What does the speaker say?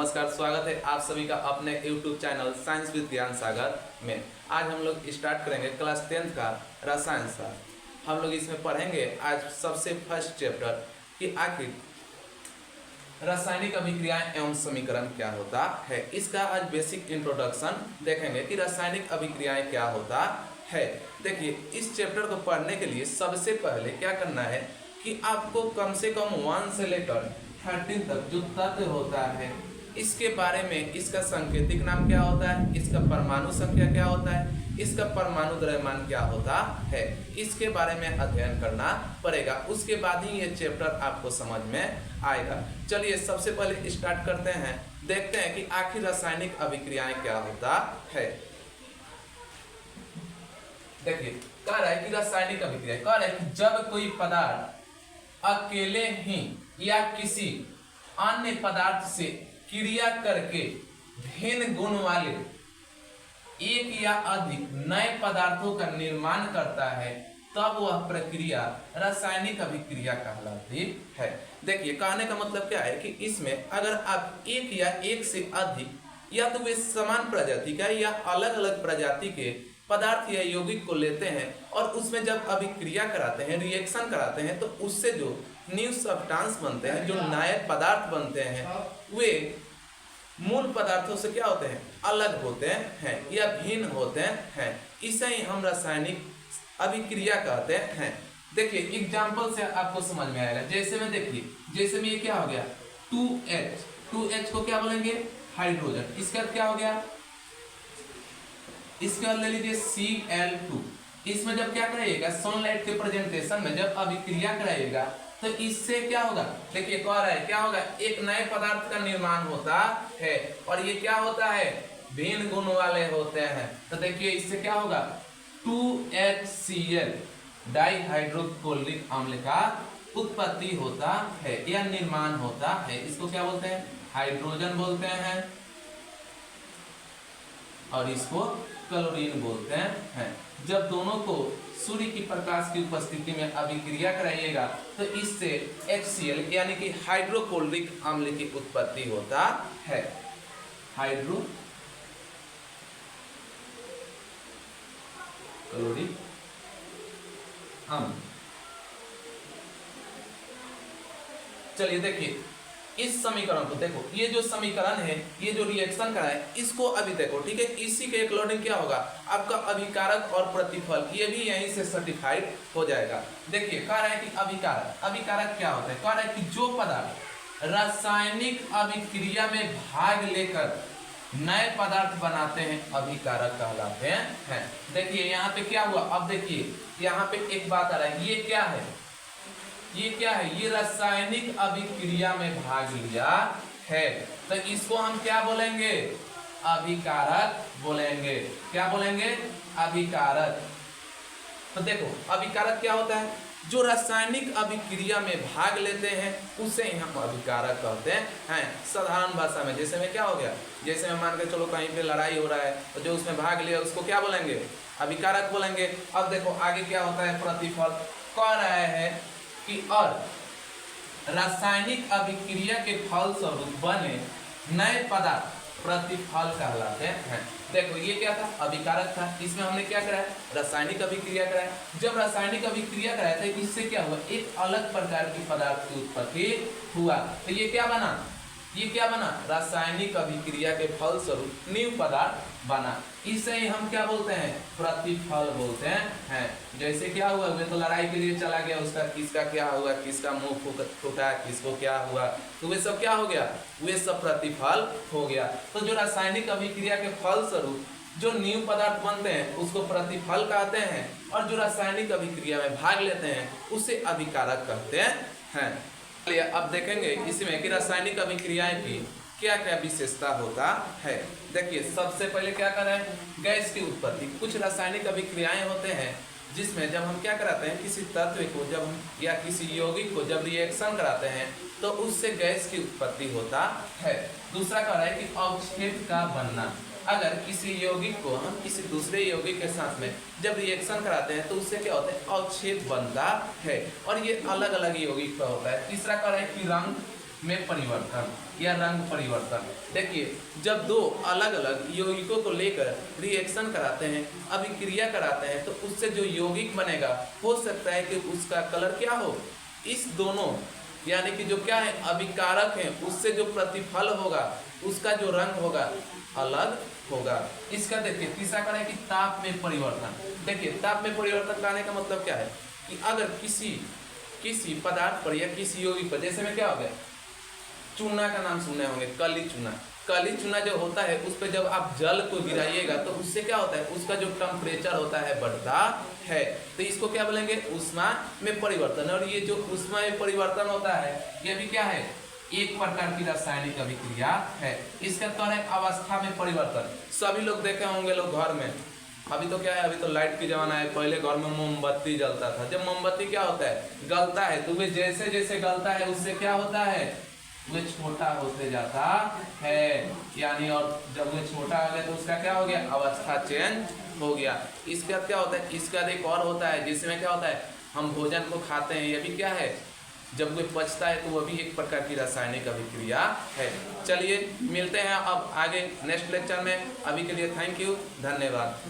नमस्कार, स्वागत है आप सभी का अपने YouTube चैनल साइंस विद ज्ञान सागर में। आज हम लोग स्टार्ट करेंगे क्लास 10th का रसायन शास्त्र। हम लोग इसमें पढ़ेंगे आज सबसे फर्स्ट चैप्टर कि आखिर रासायनिक अभिक्रियाएं एवं समीकरण क्या होता है। इसका आज बेसिक इंट्रोडक्शन देखेंगे कि रासायनिक अभिक्रियाएं क्या होता है। देखिए, इस चैप्टर को पढ़ने के लिए सबसे पहले क्या करना है कि आपको कम से कम 1 से लेकर 13 तक जो तत्व होता है इसके बारे में, इसका सांकेतिक नाम क्या होता है, इसका परमाणु संख्या क्या होता है, इसका परमाणु द्रव्यमान क्या होता है, इसके बारे में अध्ययन करना पड़ेगा। उसके बाद ही ये चैप्टर आपको समझ में आएगा। चलिए सबसे पहले स्टार्ट करते हैं, देखते हैं कि आखिर रासायनिक अभिक्रियाएं क्या होता है। देखिए, कह रहा है कि रासायनिक अभिक्रिया कह रहा है कि जब कोई पदार्थ अकेले ही या किसी अन्य पदार्थ से क्रिया करके भिन्न गुण वाले एक या अधिक नए पदार्थों का निर्माण करता है, तब वह प्रक्रिया रासायनिक अभिक्रिया कहलाती है। देखिए, कहने का मतलब क्या है कि इसमें अगर आप एक या एक से अधिक या तो वे समान प्रजाति का या अलग अलग प्रजाति के पदार्थ या यौगिक को लेते हैं और उसमें जब अभिक्रिया कराते हैं, रिएक्शन कराते हैं, तो उससे जो न्यू सब्सटेंस बनते हैं, जो नए पदार्थ बनते हैं, वे मूल पदार्थों से क्या होते हैं, अलग होते हैं या भिन्न होते हैं। इसे ही हम रासायनिक अभिक्रिया कहते हैं। देखिए, एग्जांपल से आपको समझ में आएगा। जैसे में देखिए, जैसे में ये क्या हो गया 2H को क्या बोलेंगे, हाइड्रोजन। इसका क्या हो गया, इसका ले लीजिए Cl2। इसमें जब क्या कराइएगा, सनलाइट के प्रेजेंटेशन में जब अभिक्रिया कराइएगा तो इससे क्या होगा, देखिए कह रहा है क्या होगा, एक नए पदार्थ का निर्माण होता है और ये क्या होता है, भिन्न गुण वाले होते हैं। तो देखिए इससे क्या होगा, 2HCl डाइहाइड्रोक्लोरिक अम्ल का उत्पत्ति होता है या निर्माण होता है। इसको क्या बोलते हैं, हाइड्रोजन बोलते हैं और इसको क्लोरीन बोलते हैं। जब दोनों को सूर्य की प्रकाश की उपस्थिति में अभिक्रिया कराइएगा तो इससे HCl यानी कि हाइड्रोक्लोरिक अम्ल की उत्पत्ति होता है। हाइड्रोक्लोरिक अम्ल। चलिए देखिए इस समीकरण को देखो, ये जो समीकरण है, ये जो रिएक्शन करा है, इसको अभी देखो, ठीक है। इसी के अकॉर्डिंग क्या होगा, आपका अभिकारक और प्रतिफल ये भी यहीं से सर्टिफाइड हो जाएगा। देखिए कह रहा है कि अभिकारक क्या होता है, कह रहा है कि जो पदार्थ रासायनिक अभिक्रिया में भाग लेकर नए पदार्थ बनाते हैं, अभिकारक कहलाते हैं। देखिए यहाँ पे क्या हुआ, अब देखिए यहाँ पे एक बात आ रहा है, ये क्या है, ये क्या है, ये रासायनिक अभिक्रिया में भाग लिया है, तो इसको हम क्या बोलेंगे, अभिकारक बोलेंगे। क्या बोलेंगे, अभिकारक। तो देखो अभिकारक क्या होता है, जो रासायनिक अभिक्रिया में भाग लेते हैं उसे ही हम अभिकारक कहते हैं। साधारण भाषा में जैसे में क्या हो गया, जैसे में मान के चलो कहीं पे लड़ाई हो रहा है तो जो उसमें भाग लिया उसको क्या बोलेंगे, अभिकारक बोलेंगे। अब देखो आगे क्या होता है, प्रतिफल। कह रहा है कि और रासायनिक अभिक्रिया के फलस्वरूप बने नए पदार्थ प्रतिफल कहलाते हैं। देखो ये क्या था, अभिकारक था, इसमें हमने क्या कराया, रासायनिक अभिक्रिया कराया। जब रासायनिक अभिक्रिया कराया था इससे क्या हुआ, एक अलग प्रकार के पदार्थ की उत्पत्ति हुआ। तो ये क्या बना, ये क्या बना, रासायनिक अभिक्रिया के फलस्वरूप न्यू पदार्थ बना। इसे ही हम क्या बोलते हैं, प्रतिफल बोलते हैं। जैसे क्या हुआ, वे तो लड़ाई के लिए चला गया, उसका किसका क्या हुआ, किसका मुंह फूटा, किसको क्या हुआ, तो वे सब क्या हो गया, वे सब प्रतिफल हो गया। तो जो रासायनिक अभिक्रिया के फलस्वरूप जो न्यू पदार्थ बनते हैं उसको प्रतिफल कहते हैं, और जो रासायनिक अभिक्रिया में भाग लेते हैं उसे अभिकारक कहते हैं। अब देखेंगे इसमें कि रासायनिक अभिक्रियाएं की क्या क्या विशेषता होता है। देखिए सबसे पहले क्या कर रहे हैं, गैस की उत्पत्ति। कुछ रासायनिक अभिक्रियाएं होते हैं जिसमें जब हम क्या कराते हैं, किसी तत्व को जब हम या किसी यौगिक को जब रिएक्शन कराते हैं तो उससे गैस की उत्पत्ति होता है। दूसरा कह रहा है कि अवक्षेप का बनना। अगर किसी यौगिक को हम किसी दूसरे यौगिक के साथ में जब रिएक्शन कराते हैं तो उससे क्या होता है, अवक्षेप बनता है, और ये अलग अलग यौगिक पर होता है। तीसरा कह रहा है कि रंग में परिवर्तन या रंग परिवर्तन। देखिए जब दो अलग अलग यौगिकों को लेकर रिएक्शन कराते हैं, अभिक्रिया कराते हैं, तो उससे जो यौगिक बनेगा हो सकता है कि उसका कलर क्या हो, इस दोनों यानी कि जो क्या है अभिकारक है उससे जो प्रतिफल होगा उसका जो रंग होगा अलग होगा। इसका देखिए तीसरा कारण है कि ताप में परिवर्तन। देखिए ताप में परिवर्तन कहने का मतलब क्या है कि अगर किसी पदार्थ पर या किसी यौगिक पर, जैसे में क्या हो गया, चूना का नाम सुने होंगे, काली चूना जो होता है उस पर जब आप जल को गिराइएगा तो उससे क्या होता है, उसका जो टेम्परेचर होता है बढ़ता है। तो इसको क्या बोलेंगे, ऊष्मा में परिवर्तन। और ये जो ऊष्मा में परिवर्तन होता है ये भी क्या है, एक प्रकार की रासायनिक अभिक्रिया है। इसका तो है अवस्था में परिवर्तन। सभी लोग देखे होंगे लोग घर में, अभी तो क्या है, अभी तो लाइट की जमाना है, पहले घर में मोमबत्ती जलता था। जब मोमबत्ती क्या होता है, गलता है, तो वे जैसे जैसे गलता है उससे क्या होता है, वे छोटा होते जाता है, यानी और जब वे छोटा हो गया तो उसका क्या हो गया, अवस्था चेंज हो गया। इसके बाद क्या होता है, इसका एक और होता है जिसमें क्या होता है, हम भोजन को खाते हैं, ये भी क्या है, जब वे पचता है तो वह भी एक प्रकार की रासायनिक अभिक्रिया है। चलिए मिलते हैं अब आगे नेक्स्ट लेक्चर में। अभी के लिए थैंक यू, धन्यवाद।